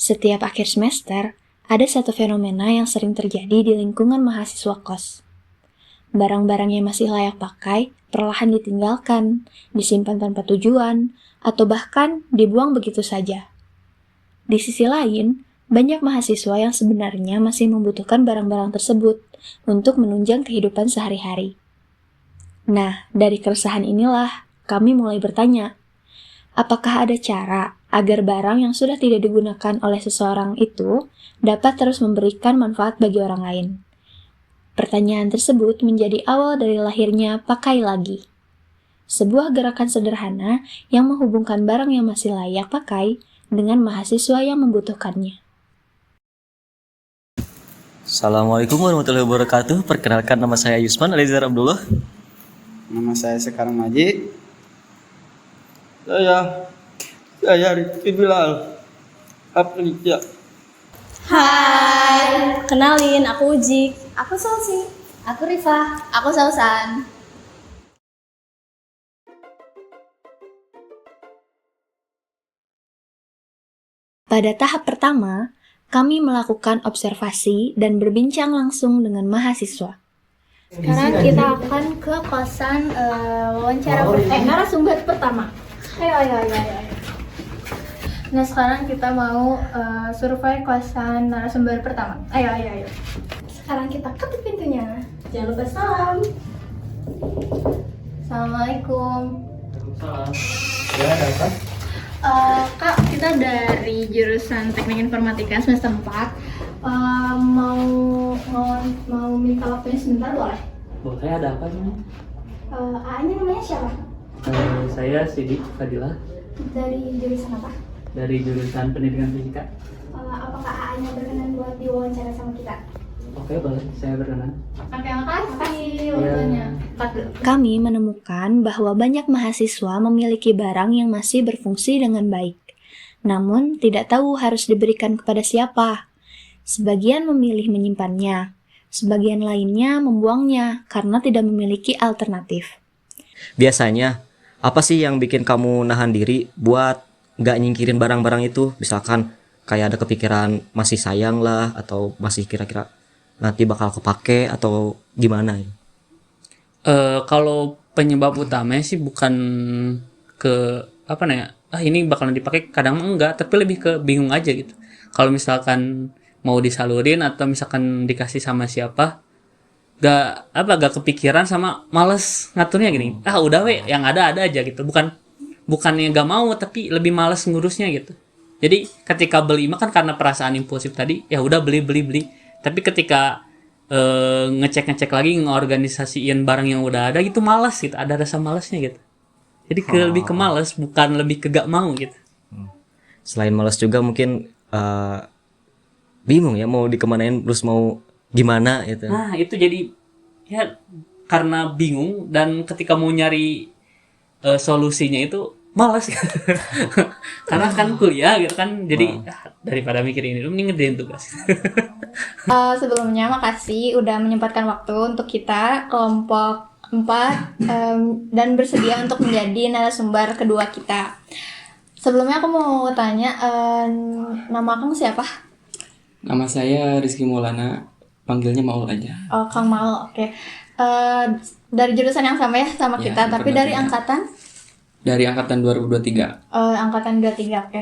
Setiap akhir semester, ada satu fenomena yang sering terjadi di lingkungan mahasiswa kos. Barang-barang yang masih layak pakai perlahan ditinggalkan, disimpan tanpa tujuan, atau bahkan dibuang begitu saja. Di sisi lain, banyak mahasiswa yang sebenarnya masih membutuhkan barang-barang tersebut untuk menunjang kehidupan sehari-hari. Nah, dari keresahan inilah kami mulai bertanya, apakah ada cara agar barang yang sudah tidak digunakan oleh seseorang itu dapat terus memberikan manfaat bagi orang lain? Pertanyaan tersebut menjadi awal dari lahirnya Pakai Lagi, sebuah gerakan sederhana yang menghubungkan barang yang masih layak pakai dengan mahasiswa yang membutuhkannya. Assalamualaikum warahmatullahi wabarakatuh. Perkenalkan, nama saya Yusman Alizar Abdullah. Nama saya Sekar Maji. Saya Rizky Bilal. Aprija. Hai, kenalin aku Uji. Aku Salsi. Aku Rifa. Aku Sausan. Pada tahap pertama, kami melakukan observasi dan berbincang langsung dengan mahasiswa. Sekarang kita akan ke kosan wawancara narasumber pertama. Ayo. Nah, sekarang kita mau survei kosan narasumber pertama. Ayo. Sekarang kita ketuk pintunya. Jangan lupa salam. Assalamualaikum. Ya, ada apa? Kak, kita dari jurusan Teknik Informatika semester 4. Mau minta waktunya sebentar, boleh? Boleh, ada apa ini? A-nya namanya siapa? Saya Sidik Fadilah Dari jurusan apa? dari jurusan Pendidikan Fisika. Apakah A-nya berkenan buat diwawancara sama kita? Oke, boleh. Saya berkenan. Oke, makasih waktunya. Kami menemukan bahwa banyak mahasiswa memiliki barang yang masih berfungsi dengan baik, namun tidak tahu harus diberikan kepada siapa. Sebagian memilih menyimpannya, sebagian lainnya membuangnya karena tidak memiliki alternatif. Biasanya, apa sih yang bikin kamu nahan diri buat nggak nyingkirin barang-barang itu? Misalkan kayak ada kepikiran masih sayang lah, atau masih kira-kira nanti bakal kepake, atau gimana? Kalau penyebab utamanya sih bukan ke apa ya, ini bakalan dipakai, kadang enggak, tapi lebih ke bingung aja gitu. Kalau misalkan mau disalurin atau misalkan dikasih sama siapa, gak kepikiran sama males ngaturnya gini. Udah yang ada aja gitu. Bukannya gak mau, tapi lebih males ngurusnya gitu. Jadi ketika beli mah kan karena perasaan impulsif tadi, ya udah beli. Tapi ketika ngecek lagi, ngorganisasiin barang yang udah ada gitu, malas gitu, ada rasa malasnya gitu. Jadi lebih ke malas, bukan lebih ke gak mau gitu. Selain malas juga mungkin bingung ya mau dikemanain, terus mau gimana gitu. Nah itu jadi ya karena bingung, dan ketika mau nyari solusinya itu malas. Karena kan kuliah gitu kan, jadi daripada mikirin itu mending ngerjain tugas. Sebelumnya makasih udah menyempatkan waktu untuk kita kelompok 4 dan bersedia untuk menjadi narasumber kedua kita. Sebelumnya aku mau tanya, nama kamu siapa? Nama saya Rizky Maulana, panggilnya Maul aja. Oh, Kang Maul, oke. Dari jurusan yang sama ya sama Ya, kita, tapi dari informatika. angkatan? Dari angkatan 2023. Angkatan 23, oke.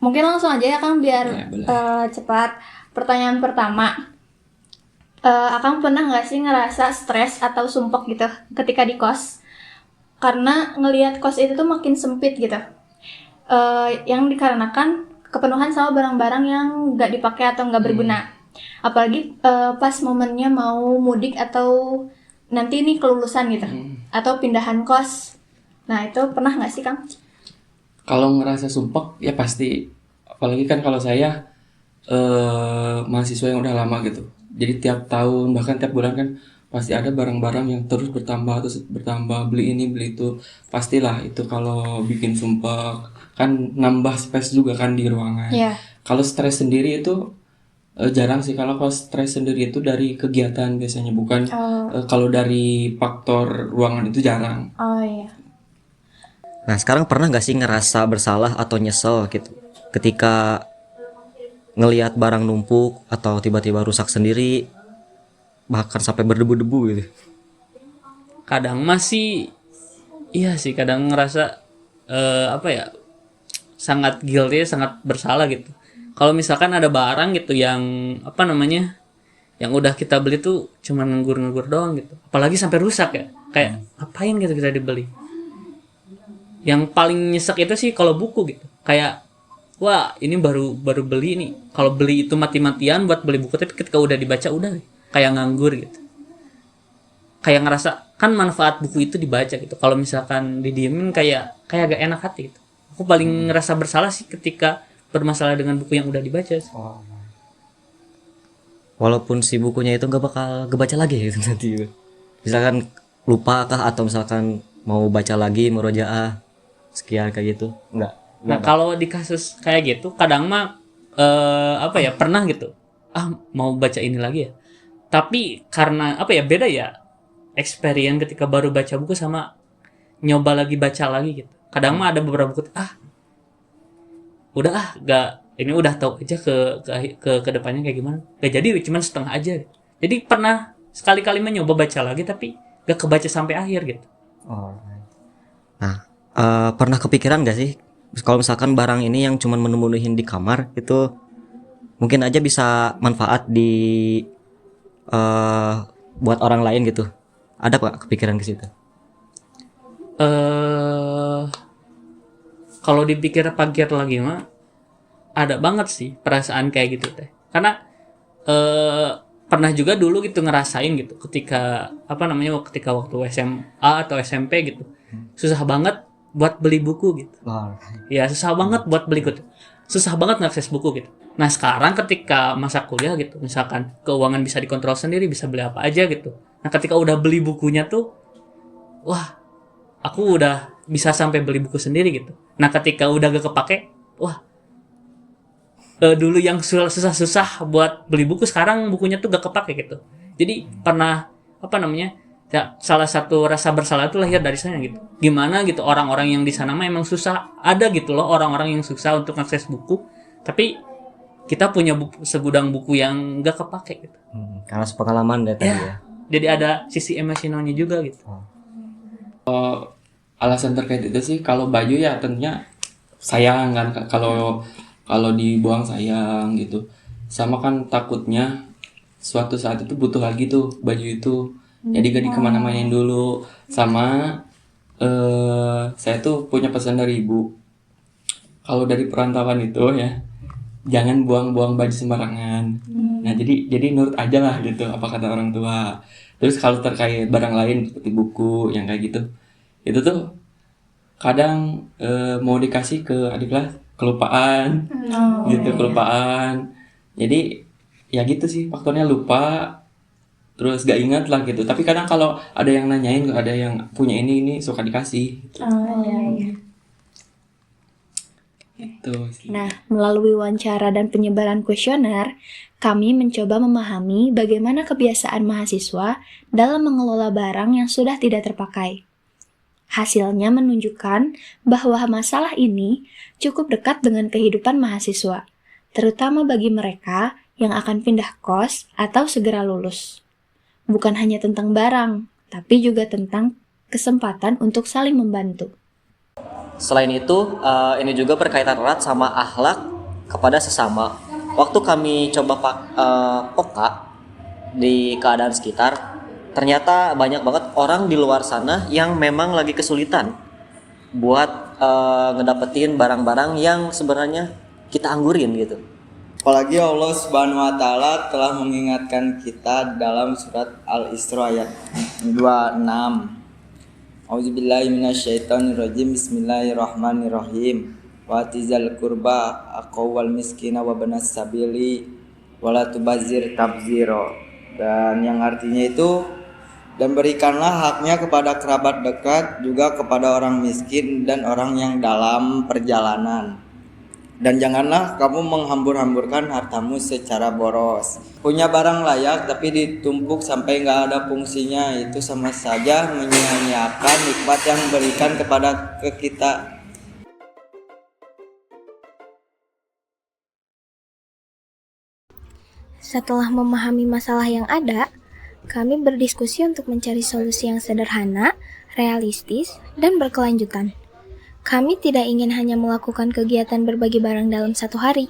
Mungkin langsung aja ya Kang, biar Ya, boleh. cepat. Pertanyaan pertama, Akang pernah nggak sih ngerasa stres atau sumpek gitu ketika di kos? Karena ngelihat kos itu tuh makin sempit gitu. Yang dikarenakan kepenuhan sama barang-barang yang nggak dipakai atau nggak berguna. Apalagi pas momennya mau mudik atau nanti nih kelulusan gitu, atau pindahan kos. Nah itu pernah nggak sih Kang? Kalau ngerasa sumpek ya pasti, apalagi kan kalau saya mahasiswa yang udah lama gitu. Jadi tiap tahun bahkan tiap bulan kan pasti ada barang-barang yang terus bertambah, beli ini beli itu. Pastilah itu kalau bikin sumpek, kan nambah space juga kan di ruangan. Iya. Kalau stres sendiri itu jarang sih. Kalau stres sendiri itu dari kegiatan biasanya, bukan kalau dari faktor ruangan itu jarang. Oh iya. Nah, sekarang pernah nggak sih ngerasa bersalah atau nyesel gitu ketika ngelihat barang numpuk atau tiba-tiba rusak sendiri, bahkan sampai berdebu-debu gitu? Kadang masih, iya sih, kadang ngerasa apa ya, sangat guilty, sangat bersalah gitu. Kalau misalkan ada barang gitu yang apa namanya, yang udah kita beli tuh cuman nganggur-nganggur doang gitu, apalagi sampai rusak ya, kayak ngapain gitu kita dibeli. Yang paling nyesek itu sih kalau buku gitu, kayak wah ini baru baru beli nih, kalau beli itu mati-matian buat beli buku, tapi ketika udah dibaca udah kayak nganggur gitu, kayak ngerasa kan manfaat buku itu dibaca gitu, kalau misalkan didiemin kayak gak enak hati gitu. Aku paling ngerasa bersalah sih ketika bermasalah dengan buku yang udah dibaca sih. Walaupun si bukunya itu nggak bakal kebaca lagi gitu nanti gitu. Misalkan lupa kah, atau misalkan mau baca lagi murojaah sekian kayak gitu, enggak? Nah kalau di kasus kayak gitu kadang mah apa ya, pernah gitu, mau baca ini lagi ya, tapi karena apa ya, beda ya experience ketika baru baca buku sama nyoba lagi baca lagi gitu. Kadang mah ada beberapa buku udah gak, ini udah tahu aja ke depannya kayak gimana, gak jadi, cuman setengah aja. Jadi pernah sekali-kali mencoba baca lagi tapi gak kebaca sampai akhir gitu. Nah, pernah kepikiran gak sih kalau misalkan barang ini yang cuman menemunuhin di kamar itu mungkin aja bisa manfaat di buat orang lain gitu? Ada pak kepikiran ke situ? Kalau dipikir-pikir lagi mah ada banget sih perasaan kayak gitu teh. Karena pernah juga dulu gitu ngerasain gitu ketika apa namanya, ketika waktu SMA atau SMP gitu. Susah banget buat beli buku gitu. Ya susah banget buat beli buku. Susah banget ngakses buku gitu. Nah sekarang ketika masa kuliah gitu, misalkan keuangan bisa dikontrol sendiri, bisa beli apa aja gitu. Nah ketika udah beli bukunya tuh, wah aku udah bisa sampai beli buku sendiri gitu. Nah ketika udah gak kepake, wah dulu yang susah-susah buat beli buku, sekarang bukunya tuh gak kepake gitu. Jadi pernah apa namanya, ya, salah satu rasa bersalah itu lahir dari sana gitu. Gimana gitu orang-orang yang di sana mah emang susah, ada gitu loh orang-orang yang susah untuk akses buku, tapi kita punya segudang buku yang gak kepake gitu. Karena sepengalaman deh tadi ya. Jadi ada sisi emosionalnya juga gitu. Alasan terkait itu sih, kalau baju ya tentunya sayang kan, kalau dibuang sayang gitu. Sama kan takutnya suatu saat itu butuh lagi tuh baju itu, jadi gak dikemana-manain dulu. Sama saya tuh punya pesan dari ibu, kalau dari perantauan itu ya jangan buang-buang baju sembarangan. Nah jadi nurut aja lah gitu apa kata orang tua. Terus kalau terkait barang lain seperti buku yang kayak gitu, itu tuh kadang mau dikasih ke adik kelas kelupaan gitu, kelupaan. Jadi ya gitu sih, faktornya lupa, terus gak ingat lah gitu. Tapi kadang kalau ada yang nanyain, ada yang punya ini suka dikasih gitu sih. Nah, melalui wawancara dan penyebaran kuesioner, kami mencoba memahami bagaimana kebiasaan mahasiswa dalam mengelola barang yang sudah tidak terpakai. Hasilnya menunjukkan bahwa masalah ini cukup dekat dengan kehidupan mahasiswa, terutama bagi mereka yang akan pindah kos atau segera lulus. Bukan hanya tentang barang, tapi juga tentang kesempatan untuk saling membantu. Selain itu, ini juga berkaitan erat sama akhlak kepada sesama. Waktu kami coba peka di keadaan sekitar, ternyata banyak banget orang di luar sana yang memang lagi kesulitan buat ngedapetin barang-barang yang sebenarnya kita anggurin gitu. Apalagi Allah Subhanahu wa taala telah mengingatkan kita dalam surat Al-Isra ayat 26. Auzubillahi minasyaitonirrajim. Bismillahirrahmanirrahim. Wa tizal qurba aqwal miskina wa banas sabili wala tubazir tabziro. Dan yang artinya itu, dan berikanlah haknya kepada kerabat dekat, juga kepada orang miskin dan orang yang dalam perjalanan. Dan janganlah kamu menghambur-hamburkan hartamu secara boros. Punya barang layak tapi ditumpuk sampai nggak ada fungsinya, itu sama saja menyia-nyiakan nikmat yang diberikan kepada kita. Setelah memahami masalah yang ada, kami berdiskusi untuk mencari solusi yang sederhana, realistis, dan berkelanjutan. Kami tidak ingin hanya melakukan kegiatan berbagi barang dalam satu hari.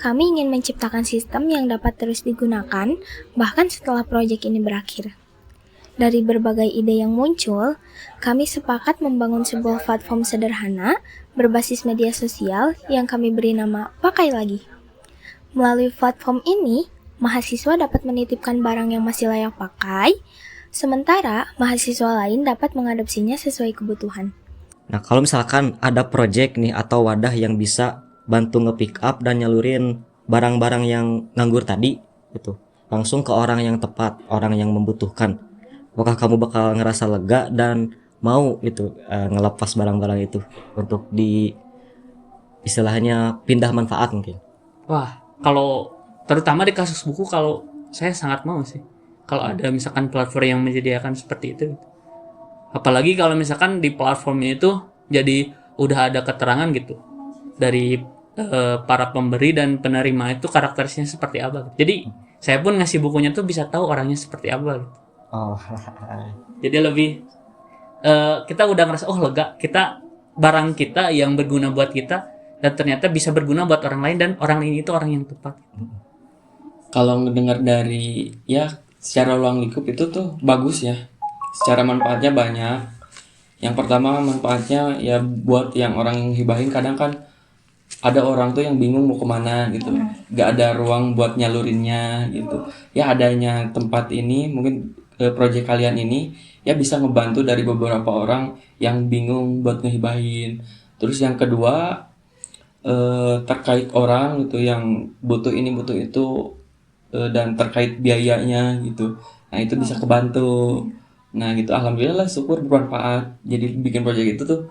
Kami ingin menciptakan sistem yang dapat terus digunakan, bahkan setelah proyek ini berakhir. Dari berbagai ide yang muncul, kami sepakat membangun sebuah platform sederhana berbasis media sosial yang kami beri nama Pakai Lagi. Melalui platform ini, mahasiswa dapat menitipkan barang yang masih layak pakai, sementara mahasiswa lain dapat mengadopsinya sesuai kebutuhan. Nah, kalau misalkan ada project nih atau wadah yang bisa bantu nge-pick up dan nyalurin barang-barang yang nganggur tadi, gitu, langsung ke orang yang tepat, orang yang membutuhkan, apakah kamu bakal ngerasa lega dan mau gitu ngelepas barang-barang itu untuk istilahnya pindah manfaat mungkin? Wah, kalau terutama di kasus buku, kalau saya sangat mau sih kalau ada misalkan platform yang menyediakan seperti itu. Apalagi kalau misalkan di platformnya itu jadi udah ada keterangan gitu dari para pemberi dan penerima itu karakteristiknya seperti apa. Jadi saya pun ngasih bukunya tuh bisa tahu orangnya seperti apa gitu. Oh. Jadi lebih kita udah ngerasa lega, kita barang kita yang berguna buat kita dan ternyata bisa berguna buat orang lain dan orang lain itu orang yang tepat. Kalau ngedengar dari ya secara ruang lingkup itu tuh bagus ya. Secara manfaatnya banyak. Yang pertama manfaatnya ya buat yang orang yang hibahin, kadang kan ada orang tuh yang bingung mau kemana gitu, gak ada ruang buat nyalurinnya gitu. Ya adanya tempat ini, mungkin proyek kalian ini ya bisa ngebantu dari beberapa orang yang bingung buat ngehibahin. Terus yang kedua terkait orang gitu yang butuh ini butuh itu dan terkait biayanya gitu, nah itu bisa kebantu. Nah gitu, alhamdulillah syukur bermanfaat. Jadi bikin proyek itu tuh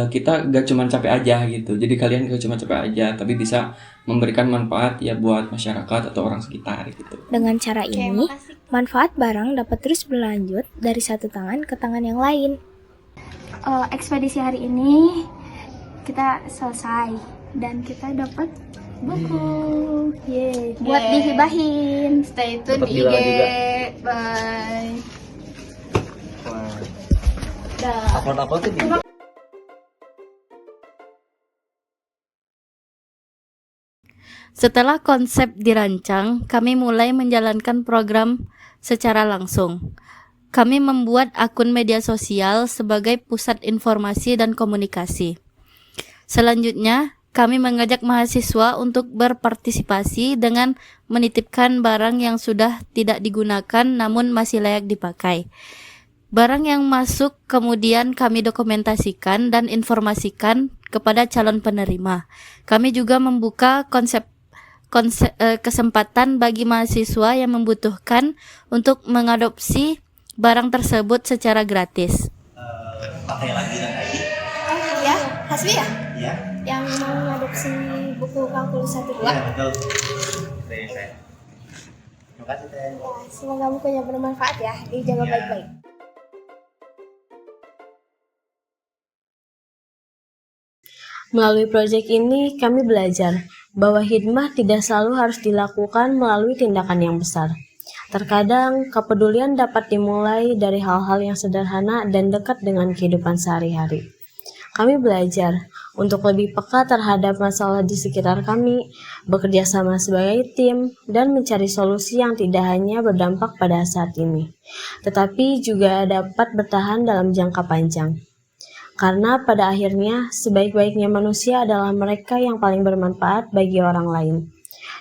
kita gak cuma capek aja gitu. Jadi kalian gak cuma capek aja, tapi bisa memberikan manfaat ya buat masyarakat atau orang sekitar gitu. Dengan cara ini, manfaat barang dapat terus berlanjut dari satu tangan ke tangan yang lain. Ekspedisi hari ini kita selesai dan kita dapat buku. Buat dihibahin. Stay tune di IG. Bye. Upload tuh di Setelah konsep dirancang, kami mulai menjalankan program secara langsung. Kami membuat akun media sosial sebagai pusat informasi dan komunikasi. Selanjutnya, kami mengajak mahasiswa untuk berpartisipasi dengan menitipkan barang yang sudah tidak digunakan namun masih layak dipakai. Barang yang masuk kemudian kami dokumentasikan dan informasikan kepada calon penerima. Kami juga membuka kesempatan bagi mahasiswa yang membutuhkan untuk mengadopsi barang tersebut secara gratis. Pakai Lagi dan Aidi. Ya, Hasbi ya? Iya. Yang mau mengadopsi buku kalkulus 1-2. Iya, betul. Saya. Terima kasih, Teh. Ya, semoga bukunya bermanfaat ya. Dijaga baik-baik. Melalui proyek ini, kami belajar bahwa hikmah tidak selalu harus dilakukan melalui tindakan yang besar. Terkadang, kepedulian dapat dimulai dari hal-hal yang sederhana dan dekat dengan kehidupan sehari-hari. Kami belajar untuk lebih peka terhadap masalah di sekitar kami, bekerja sama sebagai tim, dan mencari solusi yang tidak hanya berdampak pada saat ini, tetapi juga dapat bertahan dalam jangka panjang. Karena pada akhirnya, sebaik-baiknya manusia adalah mereka yang paling bermanfaat bagi orang lain.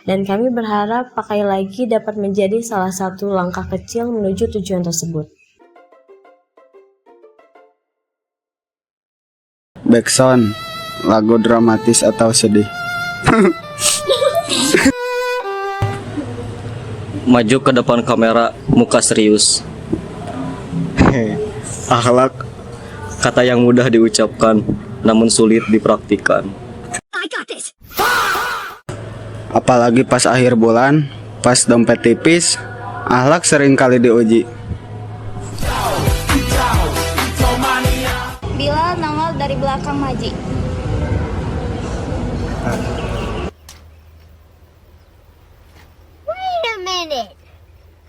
Dan kami berharap Pakai Lagi dapat menjadi salah satu langkah kecil menuju tujuan tersebut. Backsound, lagu dramatis atau sedih. Maju ke depan kamera, muka serius. Akhlak, Kata yang mudah diucapkan, namun sulit dipraktikkan. apalagi pas akhir bulan, pas dompet tipis, akhlak sering kali diuji. Bilal nongol dari belakang Maji. Wait a minute.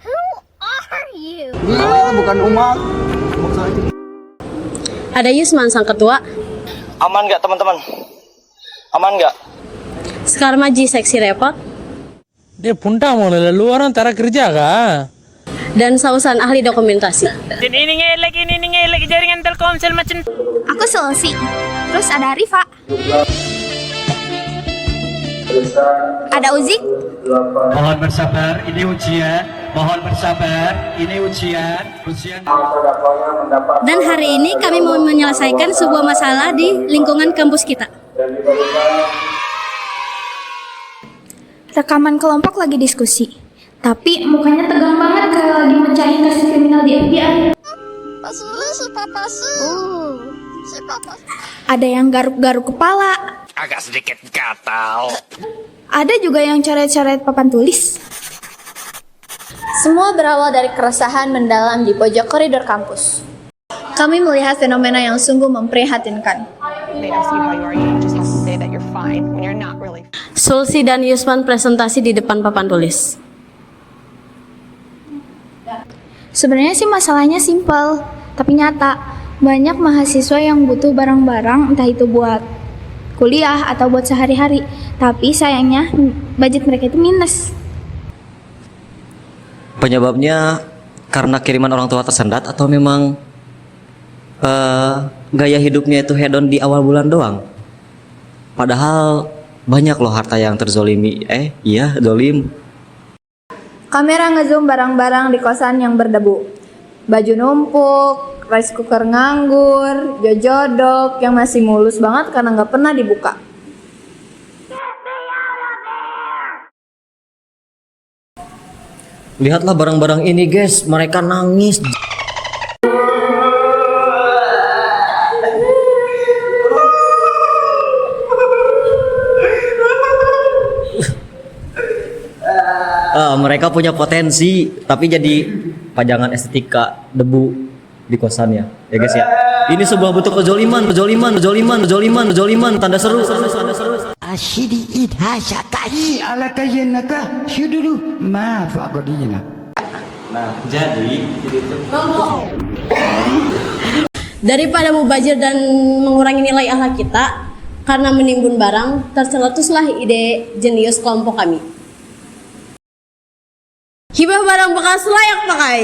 Who are you? Bukan umat. Ada Yusman sang ketua. Aman nggak teman-teman? Aman nggak? Sekar Maji seksi repot. Dia punta mau orang tara kerja kah? Dan Sausan ahli dokumentasi. Ini ngelek jaringan Telkomsel macam. Aku Sulsi. Terus ada Rifa. Ada Uzik. Mohon bersabar, ini ujian. Mohon bersabar, ini ujian. Dan hari ini kami mau menyelesaikan sebuah masalah di lingkungan kampus kita. Rekaman kelompok lagi diskusi. Tapi mukanya tegang banget kayak lagi mecahin kasus kriminal di FBI. Ada yang garuk-garuk kepala. Agak sedikit gatal. Ada juga yang coret-coret papan tulis. Semua berawal dari keresahan mendalam di pojok koridor kampus. Kami melihat fenomena yang sungguh memprihatinkan. Sulsi dan Yusman presentasi di depan papan tulis. Sebenarnya sih masalahnya simpel, tapi nyata. Banyak mahasiswa yang butuh barang-barang, entah itu buat kuliah atau buat sehari-hari. Tapi sayangnya budget mereka itu minus. Penyebabnya karena kiriman orang tua tersendat atau memang gaya hidupnya itu hedon di awal bulan doang? Padahal banyak loh harta yang terzolimi. Iya, zolim. Kamera ngezoom barang-barang di kosan yang berdebu. Baju numpuk, rice cooker nganggur, jojodok yang masih mulus banget karena nggak pernah dibuka. Lihatlah barang-barang ini guys, mereka nangis. Mereka punya potensi, tapi jadi pajangan estetika debu di kosannya, ya guys ya. Ini sebuah bentuk kezoliman, tanda seru. Asyidi idhasya kahi ala kayyinaka syuduru ma faqadina. Nah, jadi Daripada mubazir dan mengurangi nilai akhlak kita karena menimbun barang, tercetuslah ide jenius kelompok kami. Hibah barang bekas layak pakai.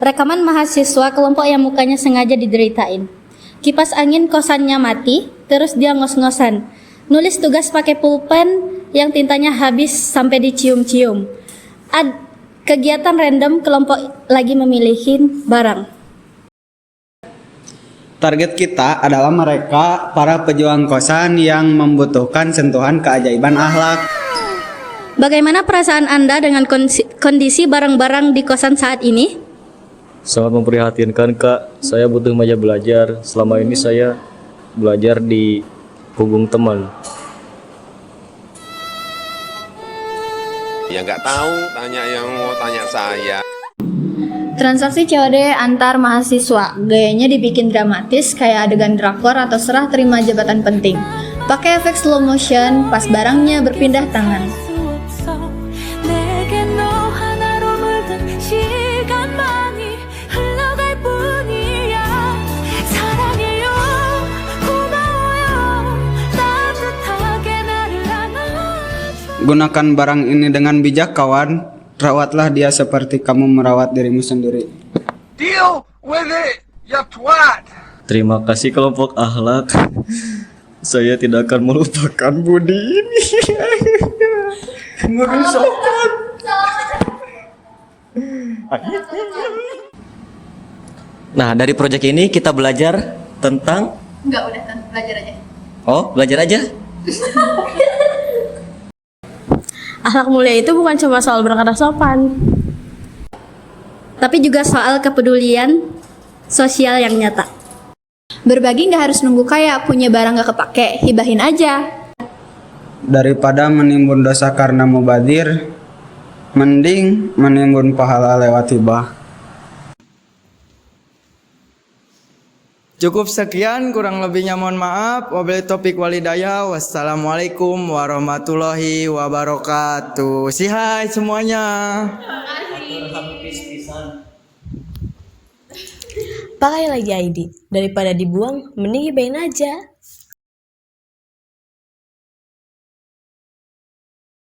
Rekaman mahasiswa kelompok yang mukanya sengaja dideritain. Kipas angin kosannya mati, terus dia ngos-ngosan. Nulis tugas pakai pulpen yang tintanya habis sampai dicium-cium. Kegiatan random kelompok lagi memilihin barang. Target kita adalah mereka, para pejuang kosan yang membutuhkan sentuhan keajaiban akhlak. Bagaimana perasaan Anda dengan kondisi barang-barang di kosan saat ini? sangat memprihatinkan Kak. Saya butuh meja belajar. Selama ini saya belajar di punggung teman. Ya nggak tahu, tanya yang mau tanya saya. Transaksi COD antar mahasiswa, gayanya dibikin dramatis kayak adegan drakor atau serah terima jabatan penting. Pakai efek slow motion pas barangnya berpindah tangan. Gunakan barang ini dengan bijak kawan. Rawatlah dia seperti kamu merawat dirimu sendiri. Deal with it, ya twat. Terima kasih kelompok akhlak. Saya tidak akan melupakan budi ini. Merusakan. Nah, dari proyek ini kita belajar tentang Enggak, udah belajar aja. Oh, belajar aja. Akhlak mulia itu bukan cuma soal berkata sopan, tapi juga soal kepedulian sosial yang nyata. Berbagi nggak harus nunggu kaya, punya barang nggak kepake, hibahin aja. Daripada menimbun dosa karena mubadir, mending menimbun pahala lewat hibah. Cukup sekian, kurang lebihnya mohon maaf. Wabillahi taufiq walhidayah. Wassalamualaikum warahmatullahi wabarakatuh. Si hai semuanya. Pakai lagi ID, daripada dibuang, mending gibain aja.